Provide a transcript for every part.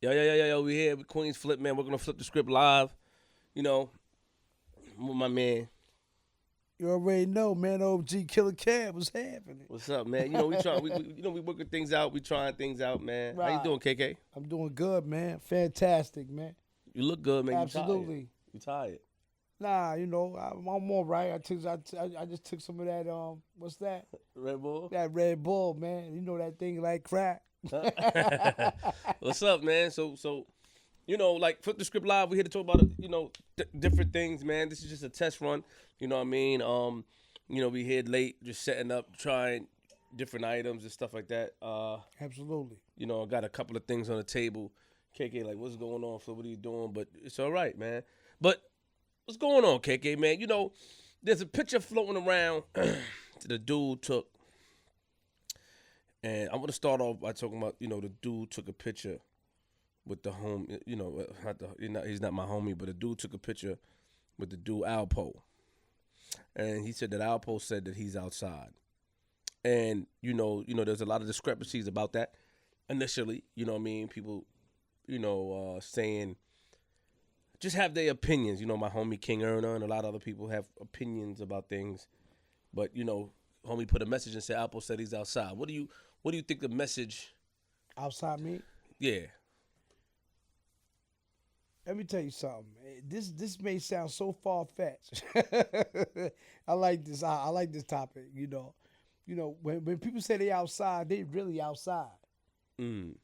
Yo. We here with Queenzflip, man. We're gonna flip the script live. You know, with my man. You already know, man. OG Killer Kev was happening. What's up, man? We try. We working things out. We trying things out, man. How you Right. doing, KK? I'm doing good, man. Fantastic, man. You look good, man. Absolutely. You tired? Nah, I'm all right. I just took some of that what's that? Red Bull. That Red Bull, man. You know that thing like crack. What's up, man? So, like flip the script live. We here to talk about different things, man. This is just a test run. You know what I mean? We here late, just setting up, trying different items and stuff like that. Absolutely. I got a couple of things on the table. KK, like, what's going on, Flip? What are you doing? But it's all right, man. But what's going on, KK, man? There's a picture floating around that the dude took. And I'm going to start off by talking about, the dude took a picture with the home, he's not my homie, but the dude took a picture with the dude Alpo. And he said that Alpo said that he's outside. And, there's a lot of discrepancies about that initially. You know what I mean? People, saying, just have their opinions. My homie King Erna and a lot of other people have opinions about things. But, homie put a message and said Alpo said he's outside. What do you think the message? Outside me? Yeah. Let me tell you something. This may sound so far fetched. I like this. I like this topic. When people say they outside, they really outside. Mm.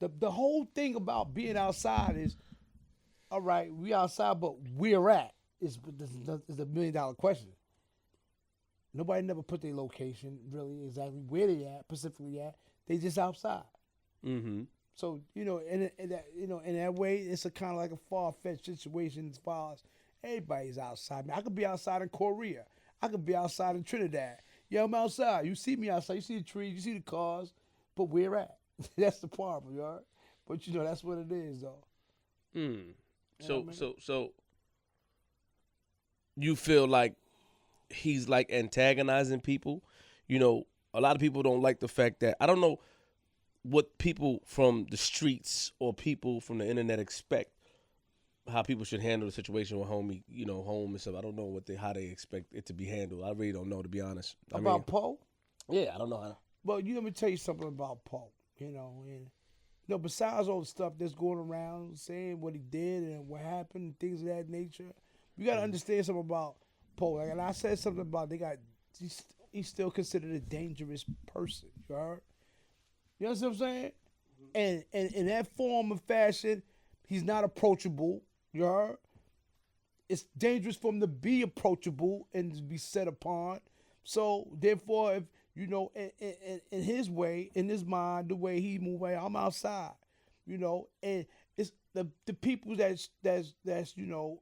The whole thing about being outside is, all right, we outside, but where at is a $1 million question. Nobody never put their location really exactly where they at, specifically at. They just outside. Mm-hmm. So in that way, it's a kind of like a far-fetched situation as far as everybody's outside. I could be outside in Korea. I could be outside in Trinidad. Yeah, I'm outside. You see me outside. You see the trees. You see the cars. But where at? That's the problem, you heard? But that's what it is, though. Mm. You know So you feel like he's like antagonizing people? A lot of people don't like the fact that I don't know what people from the streets or people from the internet expect how people should handle the situation with homie, home and stuff. I don't know how they expect it to be handled. I really don't know, to be honest. About Poe? Yeah, I don't know how. Well, let me tell you something about Poe. Besides all the stuff that's going around saying what he did and what happened and things of that nature, you got to understand something about Poe. Like, and I said something about he's still considered a dangerous person. You heard? You know what I'm saying? And in that form of fashion, he's not approachable. You heard? It's dangerous for him to be approachable and to be set upon. So therefore, if in his way, in his mind, the way he move, I'm outside. And it's the people that's you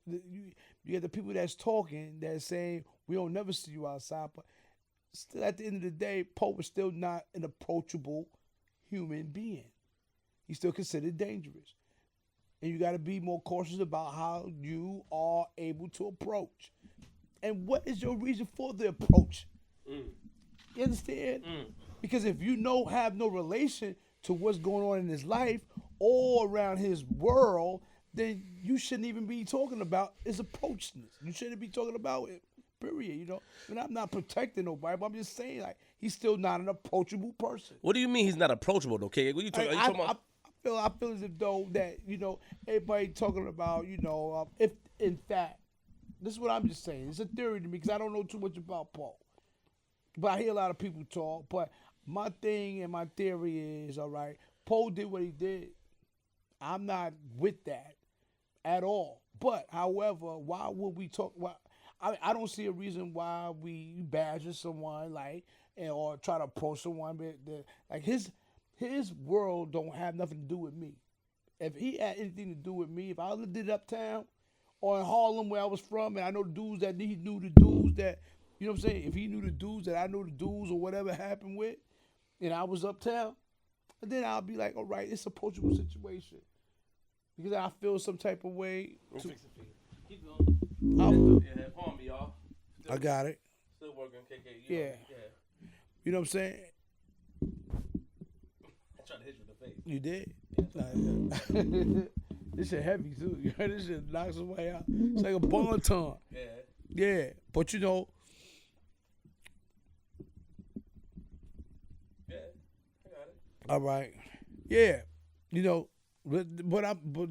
get the people that's talking, that's saying we don't never see you outside, but still at the end of the day, Pope is still not an approachable human being. He's still considered dangerous. And you got to be more cautious about how you are able to approach. And what is your reason for the approach? Mm. You understand? Mm. Because if you have no relation to what's going on in his life or around his world, then you shouldn't even be talking about his approachness. You shouldn't be talking about it. Period. And I'm not protecting nobody, but I'm just saying, like, he's still not an approachable person. What do you mean he's not approachable, though, okay? What are you talking about? I feel as if though that everybody talking about if in fact, this is what I'm just saying. It's a theory to me because I don't know too much about Paul, but I hear a lot of people talk. But my thing and my theory is, all right, Paul did what he did. I'm not with that at all. But however, why would we talk? I don't see a reason why we badger someone or try to approach someone. But like his world don't have nothing to do with me. If he had anything to do with me, if I lived in Uptown or in Harlem where I was from, and I know the dudes that he knew the dudes that, you know what I'm saying? If he knew the dudes that I know the dudes or whatever happened with, and I was Uptown, then I'll be like, all right, it's a approachable situation. Because I feel some type of way. Keep going. Pardon me, y'all. I got it. Still working, KK. Yeah. You know what I'm saying? tried to hit you in the face. You did? This shit heavy too. This shit knocks somebody out. It's like a bon-ton. Yeah. Yeah. But you know. Yeah. I got it. All right. Yeah. You know, but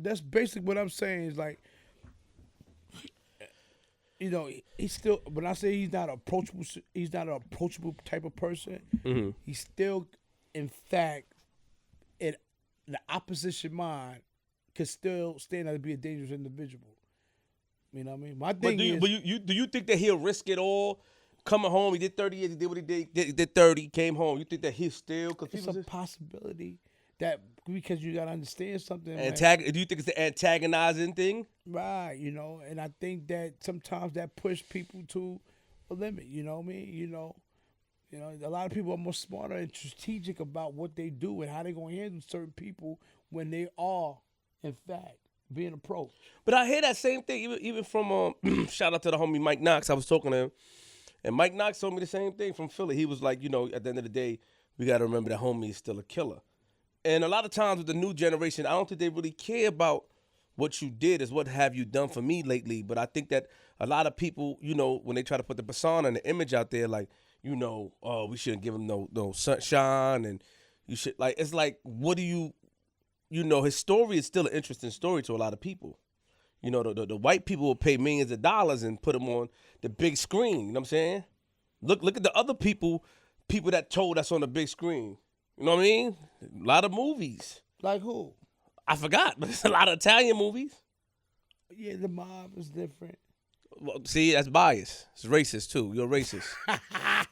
that's basically what I'm saying is like, you know, he's still, when I say he's not an approachable type of person, he's still, in fact, in the opposition mind, could still stand out to be a dangerous individual. You know what I mean? My thing do you think that he'll risk it all? Coming home, he did 30 years, he did what he did, he did 30, came home. You think that he's still, because it's a possibility that, because you got to understand something. Do you think it's the antagonizing thing? Right, you know, and I think that sometimes that push people to a limit, you know what I mean? You know, a lot of people are more smarter and strategic about what they do and how they're going to handle certain people when they are, in fact, being approached. But I hear that same thing even from, shout out to the homie Mike Knox. I was talking to him, and Mike Knox told me the same thing from Philly. He was like, you know, at the end of the day, we got to remember that homie is still a killer. And a lot of times with the new generation, I don't think they really care about what you did, is what have you done for me lately. But I think that a lot of people, you know, when they try to put the persona and the image out there, like, you know, oh, we shouldn't give him no sunshine, and you should, like, it's like, what do you know, his story is still an interesting story to a lot of people. You know, the white people will pay millions of dollars and put him on the big screen. You know what I'm saying? Look at the other people that told us on the big screen. You know what I mean? A lot of movies. Like who? I forgot, but it's a lot of Italian movies. Yeah, The Mob is different. Well, see, that's bias. It's racist, too. You're racist.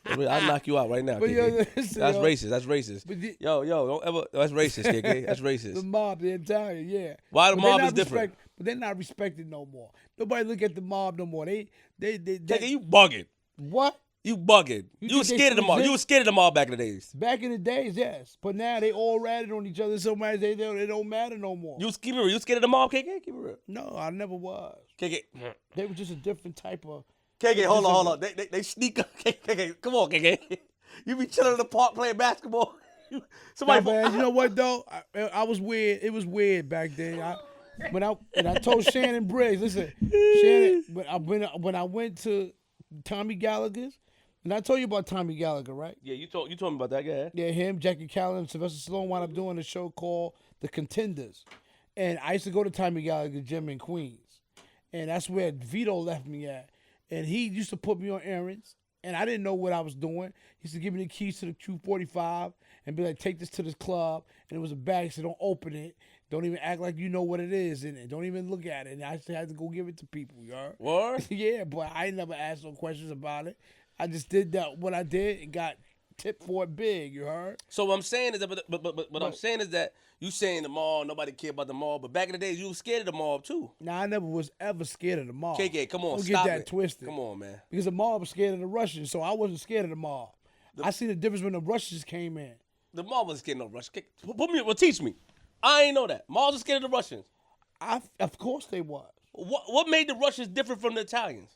I'll knock you out right now, KK. That's racist. That's racist. Yo, don't ever. That's racist, KK. That's racist. The Mob, the Italian, yeah. Why the Mob is different? But they're not respected no more. Nobody look at The Mob no more. They KK, you bugging. What? You bugging. You was scared of the Mob. You was scared of the Mob back in the days. Back in the days, yes. But now they all ratted on each other so much they don't matter no more. You keep it real. You scared of the Mob, KK? Keep it real. No, I never was. KK. They were just a different type of. KK, hold on. They sneak up. KK, come on, KK. You be chilling in the park playing basketball. Somebody. No, man, you know what though? I was weird. It was weird back then. When I told Shannon Briggs, listen, Shannon, when I went to Tommy Gallagher's. And I told you about Tommy Gallagher, right? Yeah, you told me about that, yeah. Yeah, him, Jackie Callan, and Sylvester Stallone wound up doing a show called The Contenders. And I used to go to Tommy Gallagher's gym in Queens. And that's where Vito left me at. And he used to put me on errands. And I didn't know what I was doing. He used to give me the keys to the Q45 and be like, take this to this club. And it was a bag, so don't open it. Don't even act like you know what it is in it. Don't even look at it. And I used to have to go give it to people, you heard? What? Yeah, but I never asked no questions about it. I just did that. What I did, it got tipped for it big. You heard? So what I'm saying is that, but I'm saying is that you saying the mall, nobody cared about the mall, but back in the days you was scared of the mall too. Nah, I never was ever scared of the mall. KK, come on, Don't stop get that it. twisted. Come on, man. Because the mall was scared of the Russians, so I wasn't scared of the mall. I see the difference when the Russians came in. The mall wasn't scared of no Russians. Teach me. I ain't know that. Malls are scared of the Russians. Of course they was. What made the Russians different from the Italians?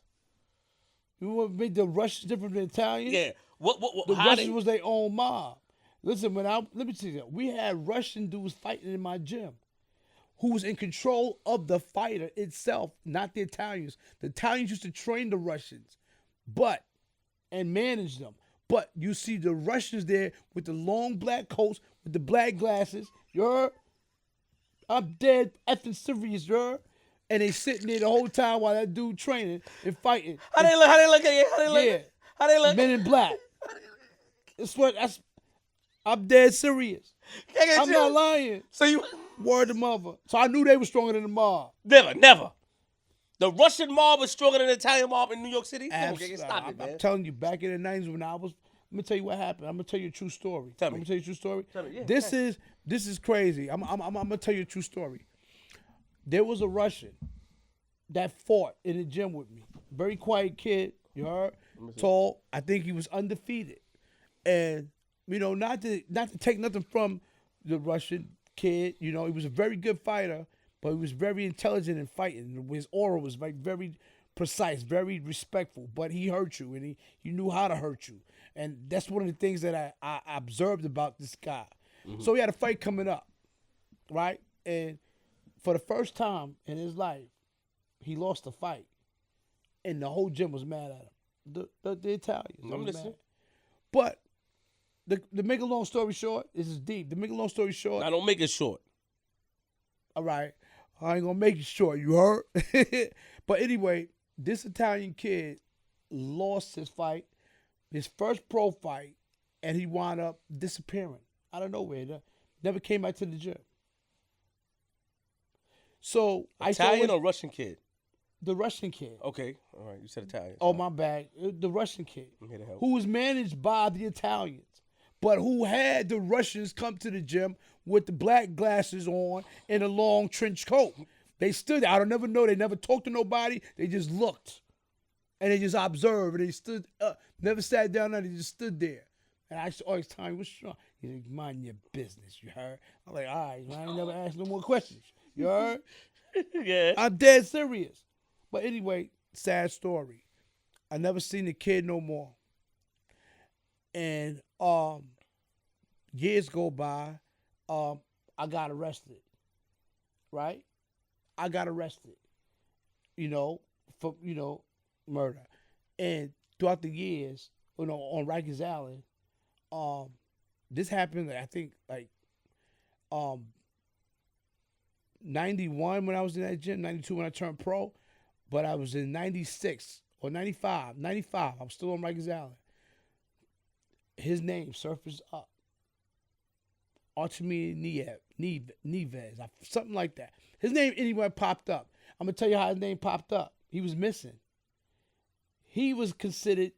You know what made the Russians different from the Italians? Yeah. The Russians was their own mob. Listen, let me tell you that. We had Russian dudes fighting in my gym who was in control of the fighter itself, not the Italians. The Italians used to train the Russians and manage them. But you see the Russians there with the long black coats, with the black glasses. You heard? I'm dead effing serious, you heard? And they sitting there the whole time while that dude training and fighting. How they look at you? How they look? Men in black. I'm dead serious. I'm not lying. So you word to mother. So I knew they were stronger than the mob. Never. The Russian mob was stronger than the Italian mob in New York City? Stop it, man. I'm telling you, back in the 90s when let me tell you what happened. I'm gonna tell you a true story. Tell me. I'm gonna tell you a true story. Tell me, yeah, This is crazy. I'm gonna tell you a true story. There was a Russian that fought in the gym with me. Very quiet kid, you heard? Tall. I think he was undefeated. And, not to take nothing from the Russian kid, he was a very good fighter, but he was very intelligent in fighting. His aura was very precise, very respectful, but he hurt you, and he knew how to hurt you. And that's one of the things that I observed about this guy. So he had a fight coming up, right? And for the first time in his life, he lost the fight, and the whole gym was mad at him. The Italians. I'm listening. But to make a long story short, this is deep. To make a long story short, I don't make it short. all right, I ain't gonna make it short. You heard? But anyway, this Italian kid lost his fight, his first pro fight, and he wound up disappearing out of nowhere. Never came back to the gym. So Italian or Russian kid? The Russian kid. Okay, all right. You said Italian. Oh, my bad. The Russian kid. I'm here to help. Who was managed by the Italians, but who had the Russians come to the gym with the black glasses on and a long trench coat. They stood there. I don't never know. They never talked to nobody. They just looked. And they just observed. And they stood up. Never sat down. They just stood there. And I used to always tell him, what's wrong? He's like, mind your business, you heard? I'm like, all right, man, I ain't never asked no more questions. You heard? Yeah. I'm dead serious. But anyway, sad story. I never seen the kid no more. And years go by, I got arrested. Right? I got arrested. For murder. And throughout the years, on Rikers Island, this happened, I think, 91 when I was in that gym, 92 when I turned pro, but I was in 96 or 95, I was still on Rikers Island. His name surfaced up. Artemir Neves, something like that. His name anyway popped up. I'm going to tell you how his name popped up. He was missing. He was considered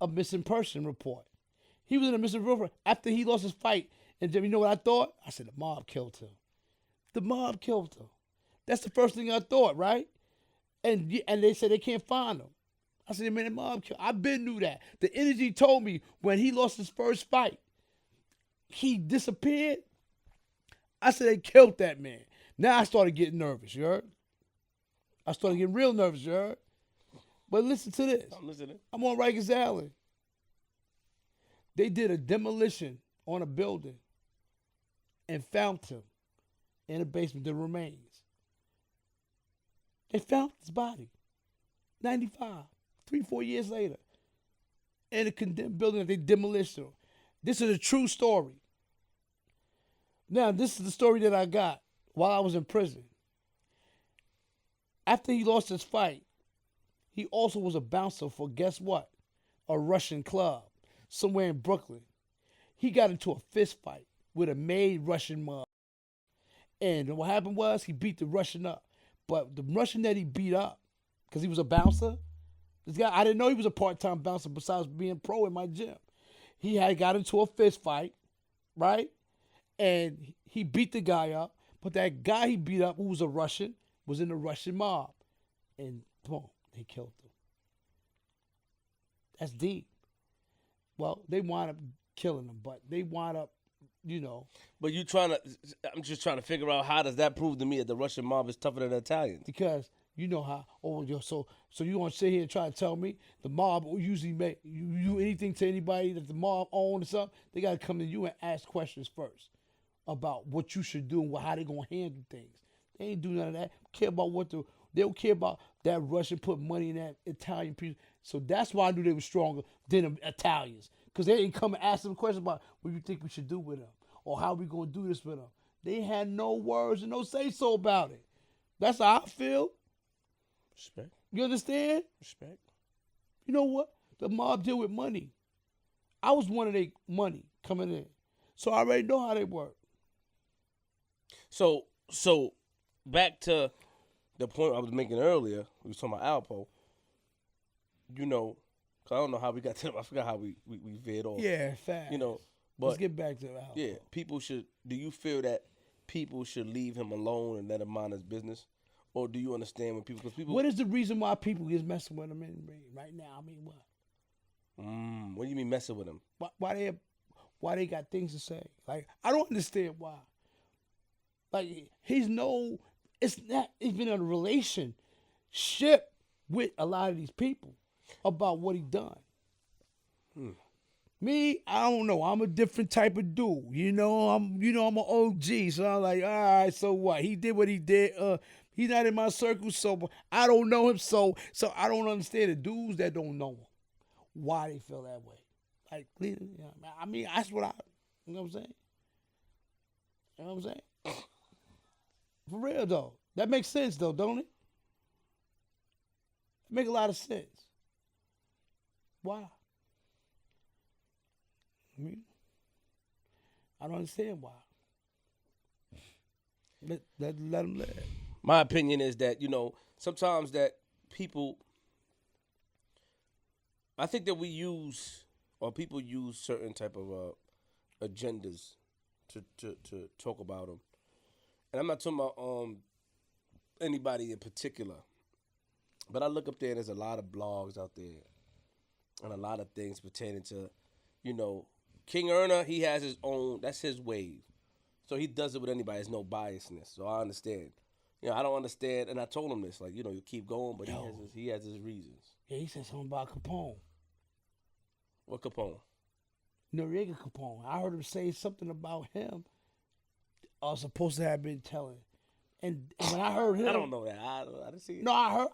a missing person report. He was in a missing report after he lost his fight. And you know what I thought? I said, the mob killed him. The mob killed him. That's the first thing I thought, right? And they said they can't find him. I said, man, the mob killed him. I been knew that. The energy told me when he lost his first fight, he disappeared. I said, they killed that man. Now I started getting nervous, you heard? I started getting real nervous, you heard? But listen to this. I'm listening. I'm on Rikers Island. They did a demolition on a building and found him in the basement, the remains. They found his body. 95, 3-4 years later. In a condemned building that they demolished him. This is a true story. Now, this is the story that I got while I was in prison. After he lost his fight, he also was a bouncer for, guess what? A Russian club somewhere in Brooklyn. He got into a fist fight with a made Russian mob. And what happened was he beat the Russian up. But the Russian that he beat up, because he was a bouncer, this guy, I didn't know he was a part-time bouncer besides being pro in my gym. He had got into a fist fight, right? And he beat the guy up. But that guy he beat up, who was a Russian, was in the Russian mob. And boom, they killed him. That's deep. Well, they wound up killing him, but they wound up, But I'm just trying to figure out, how does that prove to me that the Russian mob is tougher than the Italians? Because you know how, so you want to sit here and try to tell me the mob usually make you do anything to anybody that the mob owns or something, they got to come to you and ask questions first about what you should do and how they going to handle things. They ain't do none of that. They don't care about that Russian put money in that Italian people. So that's why I knew they were stronger than the Italians. Because they didn't come and ask them questions about what you think we should do with them or how we going to do this with them. They had no words and no say-so about it. That's how I feel. Respect. You understand? Respect. You know what? The mob deal with money. I was one of their money coming in. So I already know how they work. So back to the point I was making earlier, we was talking about Alpo. Cause I don't know how we got to them. I forgot how we veered off. Yeah, fast. But let's get back to Alpo. Yeah, do you feel that people should leave him alone and let him mind his business? Or do you understand when because people... What is the reason why people is messing with him right now? I mean, what? What do you mean messing with him? Why they got things to say? Like, I don't understand why. Like, it's not even a relationship with a lot of these people about what he done. Me, I don't know. I'm a different type of dude. I'm an OG. So I'm like, all right, so what? He did what he did. He's not in my circle, so I don't know him. So I don't understand the dudes that don't know him. Why they feel that way. Like, I mean, that's what you know what I'm saying? You know what I'm saying? For real, though. That makes sense, though, don't it? It make a lot of sense. Why? I mean, I don't understand why. Let them live. My opinion is that, sometimes that people, I think that people use certain type of agendas to talk about them. And I'm not talking about anybody in particular, but I look up there and there's a lot of blogs out there and a lot of things pertaining to, King Erna, he has his own, that's his wave. So he does it with anybody. There's no biasness. So I understand. I don't understand, and I told him this, you keep going, but he has his reasons. Yeah, he said something about Capone. What Capone? Noriega Capone. I heard him say something about him. I was supposed to have been telling. And when I heard him, I don't know that. I didn't see it. No,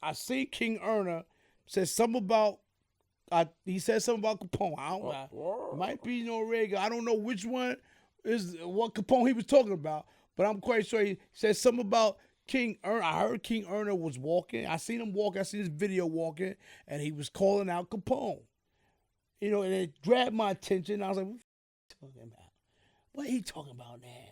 I see King Erna said something about. He said something about Capone. I don't know. It might be Noriega. I don't know which one is what Capone he was talking about, but I'm quite sure he said something about King Erna. I heard King Erna was walking. I seen him walk. I seen his video walking, and he was calling out Capone. And it grabbed my attention. I was like, what he talking about? What he talking about now?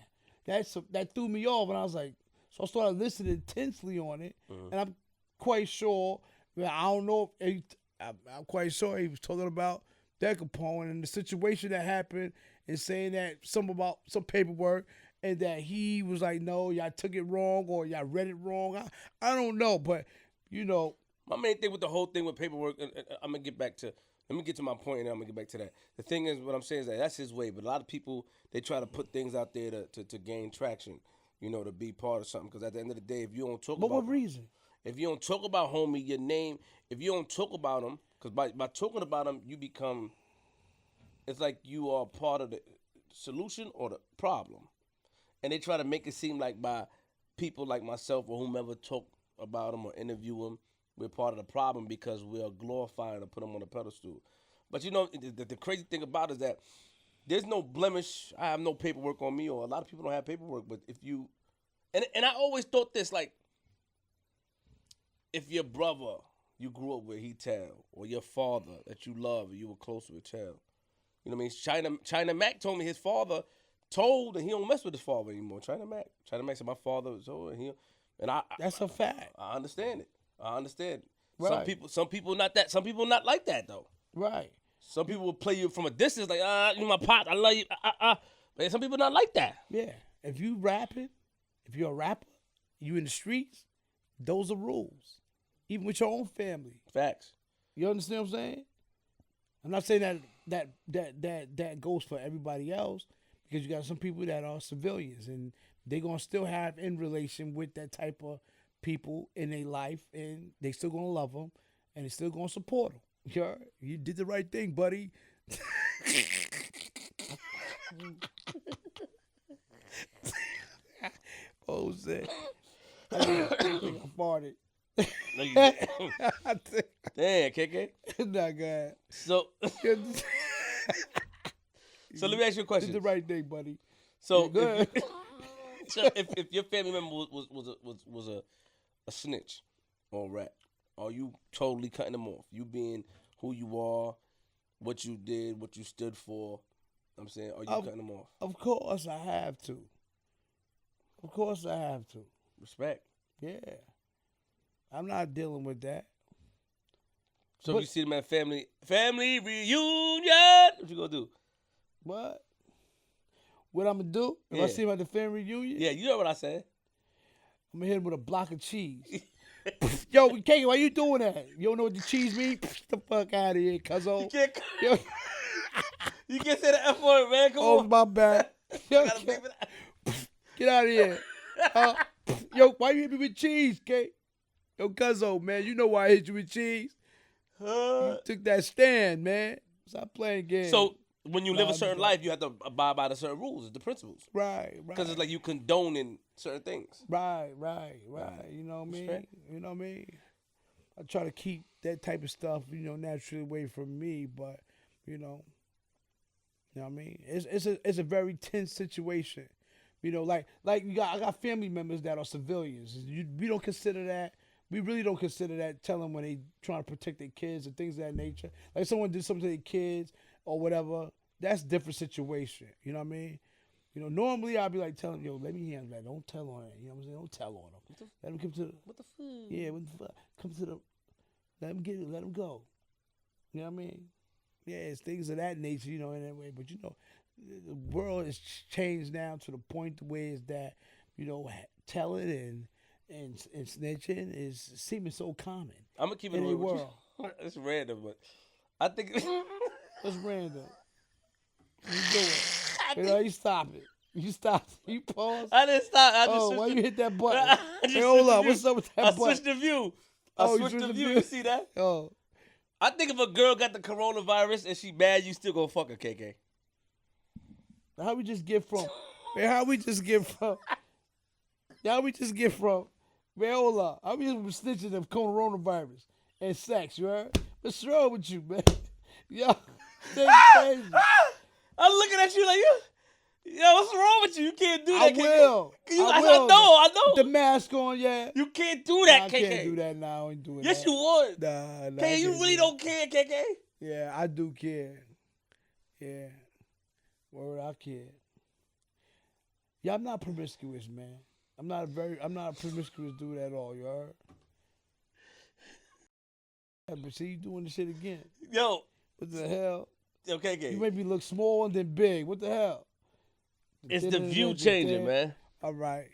That threw me off, and I was like, so I started listening intensely on it, and I'm quite sure, I don't know, I'm quite sure he was talking about that Capone and the situation that happened and saying that something about some paperwork and that he was like, no, y'all took it wrong or y'all read it wrong. I don't know, but, My main thing with the whole thing with paperwork, and I'm going to let me get to my point and then I'm going to get back to that. The thing is, what I'm saying is that's his way, but a lot of people, they try to put things out there to gain traction, to be part of something. Because at the end of the day, if you don't talk about... But what reason? If you don't talk about homie, your name, if you don't talk about him, because by talking about him, you become, it's like you are part of the solution or the problem. And they try to make it seem like by people like myself or whomever talk about him or interview him, we're part of the problem because we are glorifying or put him on a pedestal. But the crazy thing about it is that there's no blemish. I have no paperwork on me, or a lot of people don't have paperwork. But if you, and I always thought this, like, if your brother you grew up with, he tell, or your father that you love or you were close with tell. You know what I mean? China Mac told me his father told, and he don't mess with his father anymore. China Mac said my father was old, and that's a fact. I understand it. Right. Some people not that. Some people not like that though. Right. Some people will play you from a distance, like you my pop, I love you. But some people not like that. Yeah. If you rapping, if you're a rapper, you in the streets, those are rules. Even with your own family. Facts. You understand what I'm saying? I'm not saying that goes for everybody else, because you got some people that are civilians and they're gonna still have in relation with that type of people in their life, and they still gonna love them and they still gonna support them. You did the right thing, buddy. Oh shit! I think I farted. No, you didn't. Damn, KK. Not good. So let me ask you a question. Did the right thing, buddy. So yeah, good. If your family member was a snitch or a rat, are you totally cutting them off? You being who you are, what you did, what you stood for. I'm saying, are you cutting them off? Of course I have to. Of course I have to. Respect. Yeah. I'm not dealing with that. So if you see them at family reunion, what you gonna do? What? What I'm gonna do? If I see him at the family reunion? Yeah, you know what I said. I'm gonna hit him with a block of cheese. Yo, Kev'S, why you doing that? You don't know what the cheese means? Get the fuck out of here, cuzzo. You can't say the F word, man. Come on. Oh, my bad. Get out of here. Yo, why you hit me with cheese, Kev'S? Yo, cuzzo, man, you know why I hit you with cheese. You took that stand, man. Stop playing games. So when you live a certain life, you have to abide by the certain rules, the principles. Right. Because it's like you condoning certain things. Right. You know what I mean? Straight. You know what I mean? I try to keep that type of stuff, naturally away from me, but you know what I mean? It's a very tense situation. Like I got family members that are civilians. We don't consider that. We really don't consider that telling when they trying to protect their kids and things of that nature. Like someone did something to their kids or whatever. That's a different situation. You know what I mean? Normally I'd be like telling, let me handle that. Don't tell on it. You know what I'm saying? Don't tell on them. Let them come to the. What the fuck? Yeah, what the fuck? Come to the. Let them get it. Let them go. You know what I mean? Yeah, it's things of that nature, in that way. But the world has changed now to the point where is that, telling and snitching is seeming so common. I'm gonna keep it in the real with world. you. It's random, but I think It's random. You do it. You stop it. You stop. You pause. I didn't stop. I just why switched you hit that button? Hey, hold up. What's up with that button? I switched the view. I switched the view. You see that? Oh. I think if a girl got the coronavirus and she mad, you still gonna fuck her, KK. How we just get from? Man, how we just get from? Man, hold up. How we just snitching of coronavirus and sex, you heard? What's wrong with you, man? Yo, crazy. I'm looking at you like, yo, what's wrong with you? You can't do that, I KK. will. I know. The mask on, yeah. You can't do that, KK. I can't do that now. I ain't doing yes, that. you would. Nah. KK, you really don't care, KK. Yeah, I do care. Yeah. Word, I care. Yeah, I'm not promiscuous, man. I'm not a promiscuous dude at all, you heard? Yeah, but see, you doing the shit again. Yo. What the hell? Yo, KK. You made me look small and then big. What the hell? It's the view changing, man. All right.